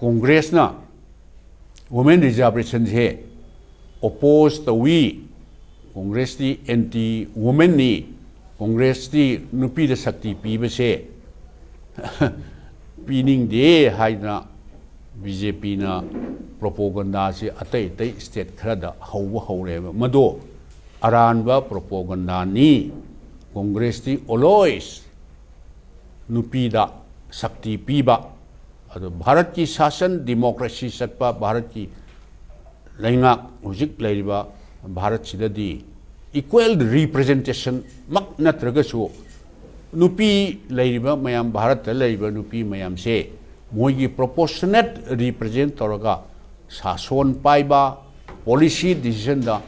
Congress na women reservation he oppose the we Congress di anti women ni Congress di nupi da sakti pi ba se pining de haina BJP na propaganda si atai state khara da haure mado aranba propaganda ni Congress di always nupi da sakti pi ba ado Bharat ki shasan democracy satpa Bharat ki laingak hujik laiba Bharat sida di equal representation mak natragasu nupi laiba mayam Bharat laiba nupi mayam se moigi proportionate represent toraga sason paiba policy decision da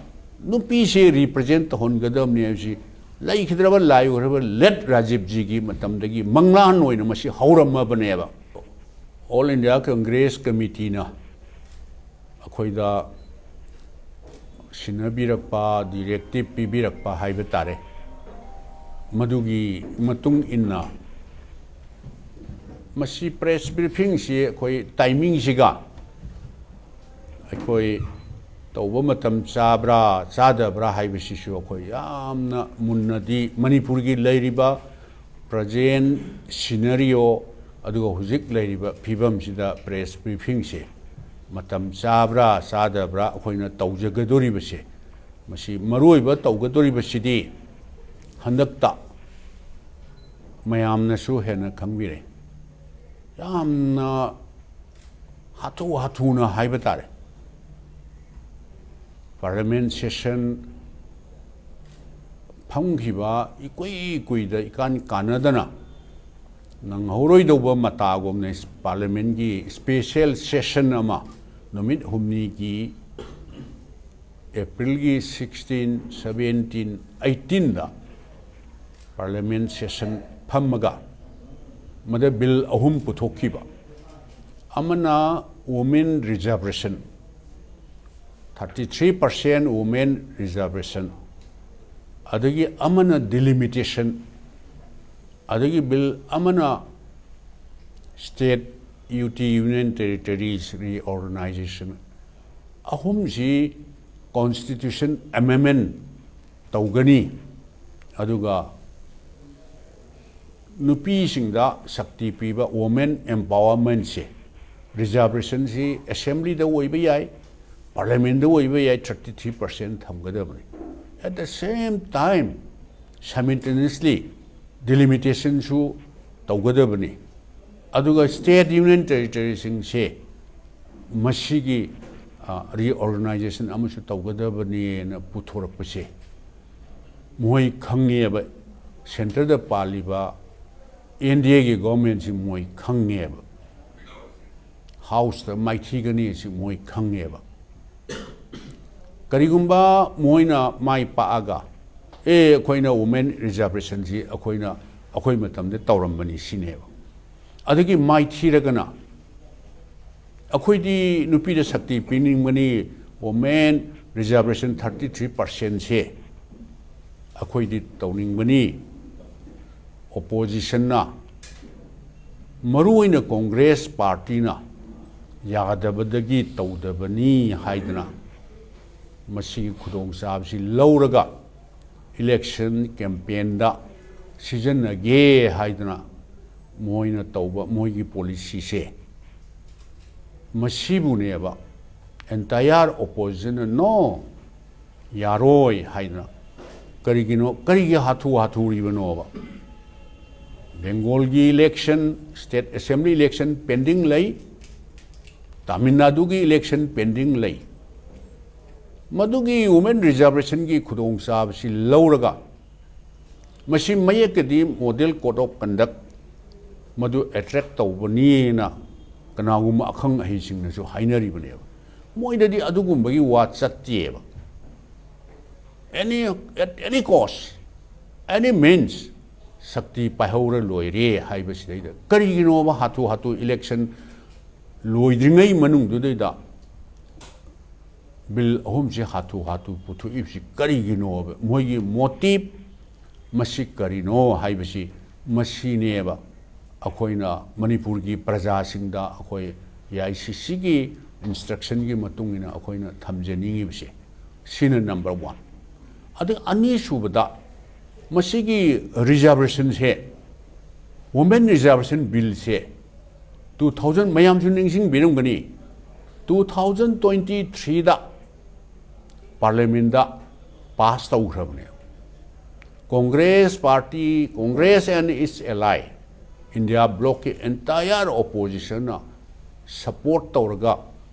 nupi se represent hongadam ne si lai khidraba lai oraba let Rajiv ji gi matam dagi manglan oina masi haurama baneba All India Congress Committee na akhoida sinabirakpa directive pibirakpa haiba tare madugi matung inna masi press briefing si akhoi timing siga akhoi tawba matam chabra chadabra haiba sisu akhoi yamna munnadi manipur gi lairiba present scenario aduga hujik lairiba phibam sida press briefing se matam chabra chadabra akhoina tawjagadori base masi maroiba tawgadori basidi handakta mayamna su hena khangbire yamna hatu na haiba tare parliament session phangkhiba ikoi da ikan kanadana nang horoi doba matagom ne parliament gi special session ama nomit humni gi April gi 16 17 18 da parliament session phamaga mada bill ahum puthokhiba amana women reservation 33% women reservation adagi amana delimitation adagi bill amana state UT Union Territories reorganization ahum ji constitution amendment tawgani aduga nupi singda sakti piba women empowerment se reservation si assembly da woiba yai parliament da woiba yai 33% thamgadabani at the same time simultaneously delimitation su tawgadabani aduga state union territory sing se masigi reorganization amusu tawgadabani na puthorapase moi khangeba center da paliba India ki government si moi khangeba house da maithigani si moi khangeba karigumba moina mai paaga akoina women reservation si akoi matam de tawrambani sineba adagi mai thiragana akoi di nupi da sakti pining mani women reservation 33% se akoi di tawning mani opposition na maruina Congress party na yagadabadagi tawdabani haidana masi khudong sabsi lauraga election campaign da season age haidana moina tawba moigi policy se masibu neba entire opposition no yaroi haidana karigi hatu ribano ba Bengal gi election state assembly election pending lay Tamil Nadu gi election pending lay madugi women reservation gi khudong sab si lauraga masi mayekadi model code of conduct madu attract tawbani na kanagum akhang ahising na so hainari bane moidadi adugum bagi wa chatte at any cost any means sakti pahaura loire haibasi daida karigino ba hatu election loidringai manung du daida bill ahum si hatu putu ipsi karigino moigi motive masi karino haibasi masine ba akoina manipur gi praja singda akoi AICC की instruction की मतुंग इन अखोई न थमजनिंगी बसे scene number 1 अदे अन्य सुबदा मसी की reservation से women reservation bill से 2000 मयाम जुनिंग बिरंगनी 2023 दा पार्लियामेंट दा पास तौखरबने Congress party Congress and its ally India bloc के एंटायर ऑपोजिशन सपोर्ट तौरगा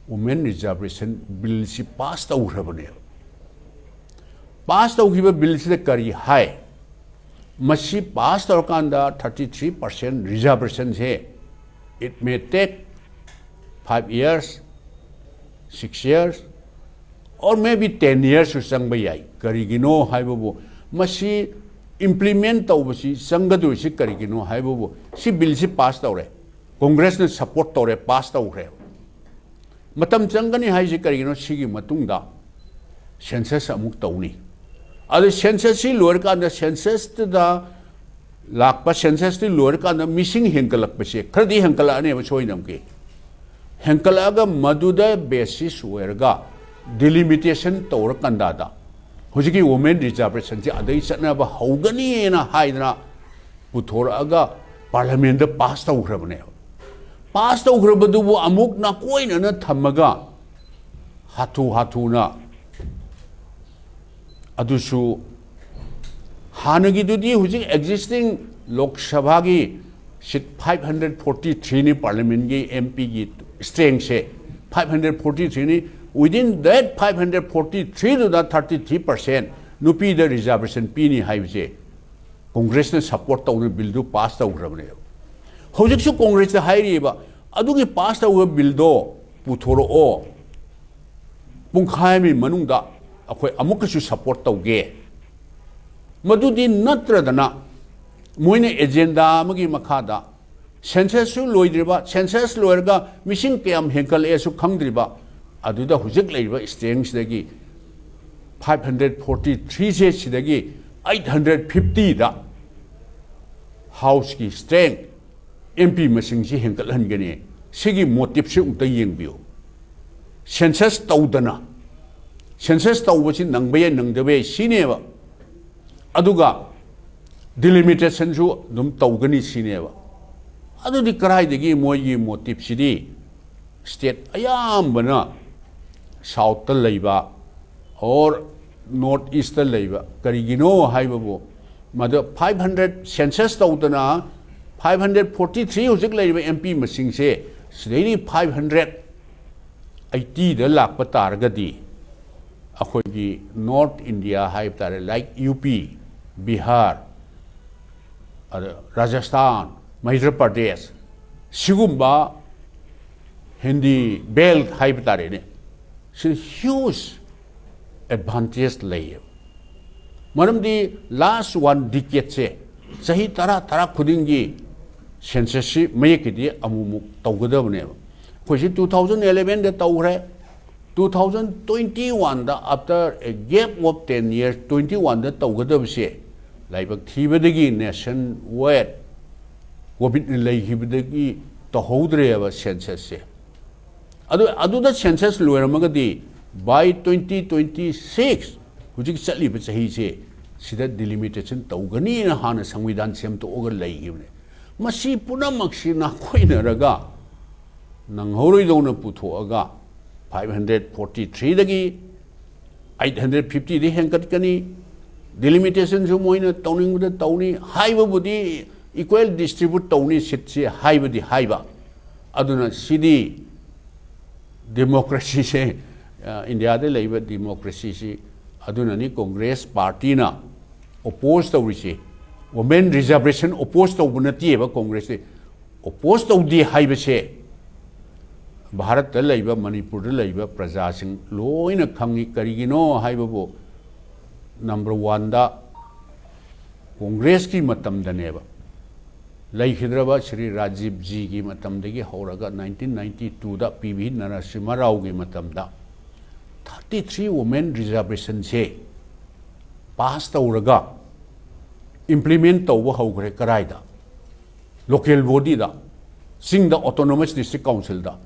वुमेन रिजर्वेशन बिल से पास तौखरबने पास तौखिबा बिल से करी हाय मसी पास तौरकांदा 33% रिजर्वेशन है it may take 5 years 6 years or maybe 10 years to sang bayai karigino haibu masi implement tawbasi sangadu si karigino haibu si bill si pass tawre congress ne support tawre pass tawre matam changani hai si karigino sigi matungda census amuk tawni adu census si lower ka the census da lakpa census ti lower ka the missing henkalak pase khadi henkala ne ba choinam ke हेंकलागा मधुदा basis वेरगा delimitation तौर कंदादा हुजिकी women reservation से अदई चनबा हौगनी ना हाइदना पुथोरगा parliament पास तौखरबने पास तौखरबदुबु अमुक ना कोइना ना थमगा हाथु ना अदुसु हानगी दुदी हुजिक एक्जिस्टिंग लोकसभा की सीट 543 नि पार्लियामेंट की एमपी की strength से 543 ni within that 543 to that 33% nupi the reservation p ni hai se congress ne support taw bill do pass taw grabne hojik su congress hai ri ba adu gi pass taw bill do puthoro o pungkhai mi manung da akhoi amuk su support taw ge madu di natra dana moine agenda amagi makha da census loidriba census loirga missing kayam henkal esu khangdriba aduda hujik leiba strength dagi 543 se sidagi 850 da house ki strength mp missing si henkal hangani sigi motive se unta yengbiu census tawdana census tawbasi nangbaye nangdabe sineba aduga delimitation su dum tawgani sineba अदु दि कराई दगी मोई motive सिदी state अयामबना south त लैबा और north east त लैबा करिगिनो हाइबबो मद 500 census तौदना 543 हुजिक लैबा MP मसिंग से सिदैनि 580 द लाख तारगदी अखोगी नॉर्थ इंडिया हाइब तारे लाइक यूपी बिहार राजस्थान मध्य प्रदेश सिगुम्बा हिंदी बेल्ट हाइब तारे ने ह्यूज एडवांटेज लैय मरमदी लास्ट 1 डिकेड से सही तरह खुदिंगी सेंसस मयकदी अमुमुक तौगदबने कोई 2011 दे तौरे 2021 दा after a gap of 10 years 21 दा तौगदबसे लाइबक थीबदगी नेशन वेट कोविड लैखिबदगी तहौद्रेब सेंसस से अदुदा सेंसस लोरमगदी बाय 2026 हुजिक चलिब सही से सिदा डिलिमिटेशन तौगनी ना हाना संविधान सेम तो ओगर लैखिबने मसी पुनमक्सी ना खोइनरगा नंगहौरोइदौना पुथोअगा 543 दगी 850 दि हेंकटकनी डिलिमिटेशन जो मोइना तौनिंगद तौनी हाइबबुदी इक्वल डिस्ट्रीब्यूट तौनी सीट से हाइबदी हाइबा अदुना सिदी डेमोक्रेसी से इंडिया दे लैब डेमोक्रेसी से अदुना नि कांग्रेस पार्टी ना ओपोज तौरिसे वुमेन रिजर्वेशन ओपोज तौबनतिएबा कांग्रेस से ओपोज तौदी हाइबसे भारत दा लैब मणिपुर दा लैब प्रजा सिंह लोइना खंगी करिगिनो हाइबबो नंबर 1 दा कांग्रेस की मतम दनेबा लैखिद्रबा श्री राजीव जी की मतमदगी हौरगा 1992 दा पीवी नरसिम्हा राव की मतमदा 33 वुमेन रिजर्वेशन से पास तौरगा इम्प्लीमेंट तौबा हौग्रे कराइदा लोकल बॉडी दा सिंह दा ऑटोनोमस डिस्ट्रिक्ट काउंसिल दा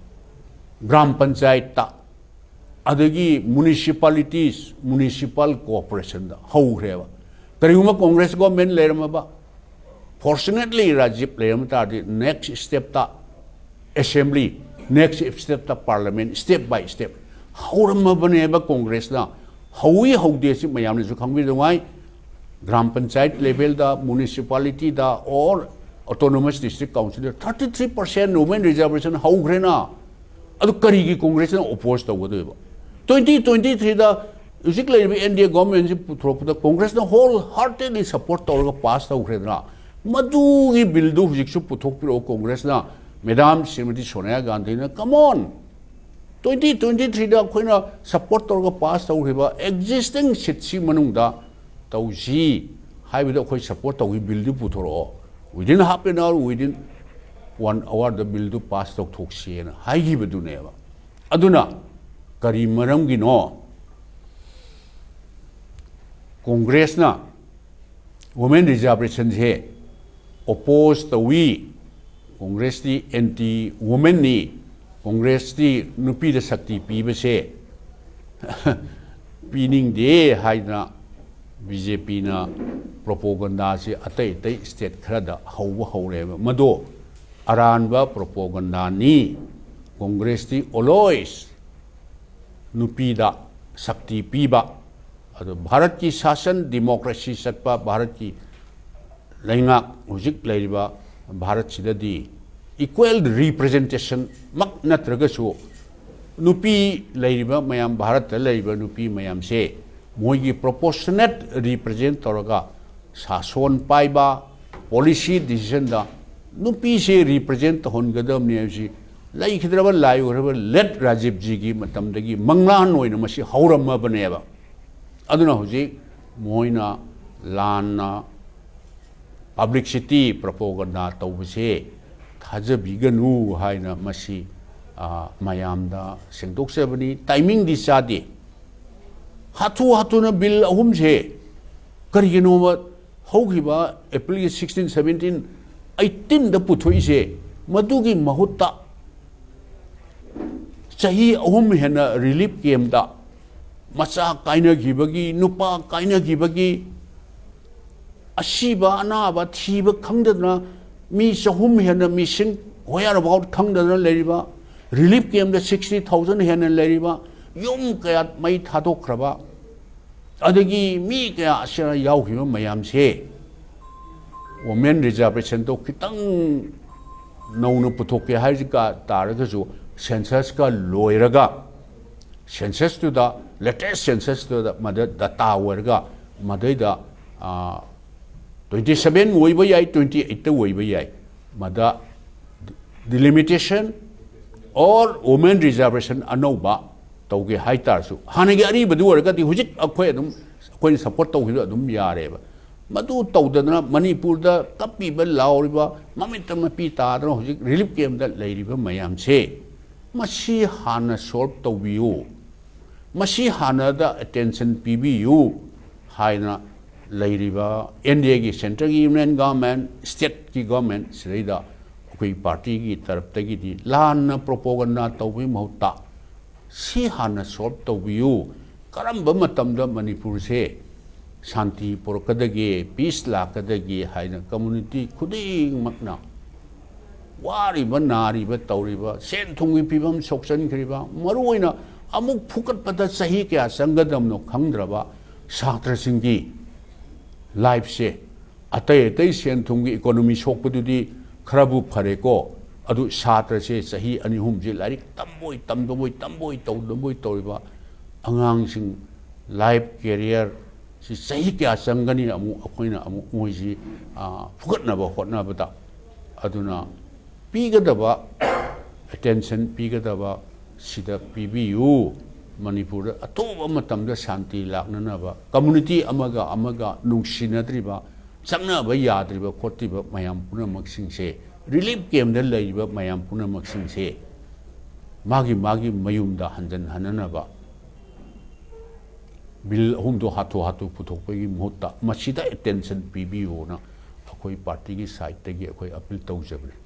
gram panchayat ta adagi municipalities municipal corporation da how reva kariyuma congress government lerama ba fortunately Rajiv lerama ta next step ta assembly next step ta parliament step by step how rama bane ba congress na how de si mayam ne su khangbi wai gram panchayat level da municipality da or autonomous district council 33% women reservation how grena adu karigi congress na oppose ta wodo 2023 da uzik lebi India government ji puthok da congress na wholeheartedly support ta pass ta grena madu gi bill du uzik su puthok piro congress na madam Srimati Sonia Gandhi na come on 2023 da khoina support ta pass ta riba existing seat si manung da tauji haibida khoi support ta bill du puthoro within half an hour within 1 hour the bill to pass to thokse na haigi bedu ne ba aduna kari maram gi no congress na women reservation he oppose the we congress di anti women ni congress di nupi da sakti pi ba se pining de haina BJP na propaganda si atai state khada hawre mado aranba propaganda ni congress ti always nupida sakti piba ado bharat ki shasan democracy satpa bharat ki lainga hujik laiba bharat sidadi equal representation mak natraga su nupi laiba mayam bharat laiba nupi mayam se moigi proportionate represent toraga sason paiba policy decision da nupi se represent hongadam ne ji lai khidraba lai oraba let Rajiv ji gi matam dagi manglan oina masi hauramma baneba aduna hoji moina lana publicity propaganda tawse thajabiganu haina masi mayamda sengdoksebani timing di sadi hatu na bill ahum se karigino ba hogiba April 16 17 18 da puthoi se madugi mahutta chahi ahum hena relief game da macha kaina gibagi nupa kaina gibagi asiba anaba thiba khangdana mi sahum hena mission where about khangdana leriba relief game da 60,000 hena leriba yum kaya mai thadokraba adagi mi kaya asira yauhiba mayam se women reservation to kitang nauna puthoke haika taraga ju census ka loiraga census to the latest census to the mother data warga madai da 27 woiba yai 28 woiba yai mada delimitation or women reservation anoba tauge haitar su hanagi ari badu warga ti hujik akhoi adum akhoi support tauhi adum yare ba madu tawdana manipur da kapi ba lauriba mamita mapi ta da hujik relief camp da leiriba mayam se masi hana solve tawbiu masi hana da attention pbu haina leiriba India gi central union government state ki government sreida koi party gi taraf tagi di lana propaganda tawbi mahutta si hana solve tawbiu karamba matamda manipur se shanti porkadagi peace lakadagi haina community khuding makna wari ba nari ba tauri ba sen thungi pibam soksan khriba maruina amuk phukat pada sahi kya sangadam no khangdraba satra singi life se atai sen thungi economy sokpadudi kharabu phareko adu satra se sahi ani hum je larik tamboi tawdamboi toriba angang sing life career si sahi kya sangani amu akoina amu moiji phugatna ba hotna bata aduna pigadaba attention pigadaba sida pbu manipur atoba matamda shanti laknana ba community amaga nungsinadriba changna ba yadriba khotiba mayam puna maksing se relief game da leiba mayam puna maksing se magi mayumda hanjan hanana ba bill humdo hatu puthokpagi mohta masida attention pbu na akhoi party gi side tagi akhoi appeal tawjabne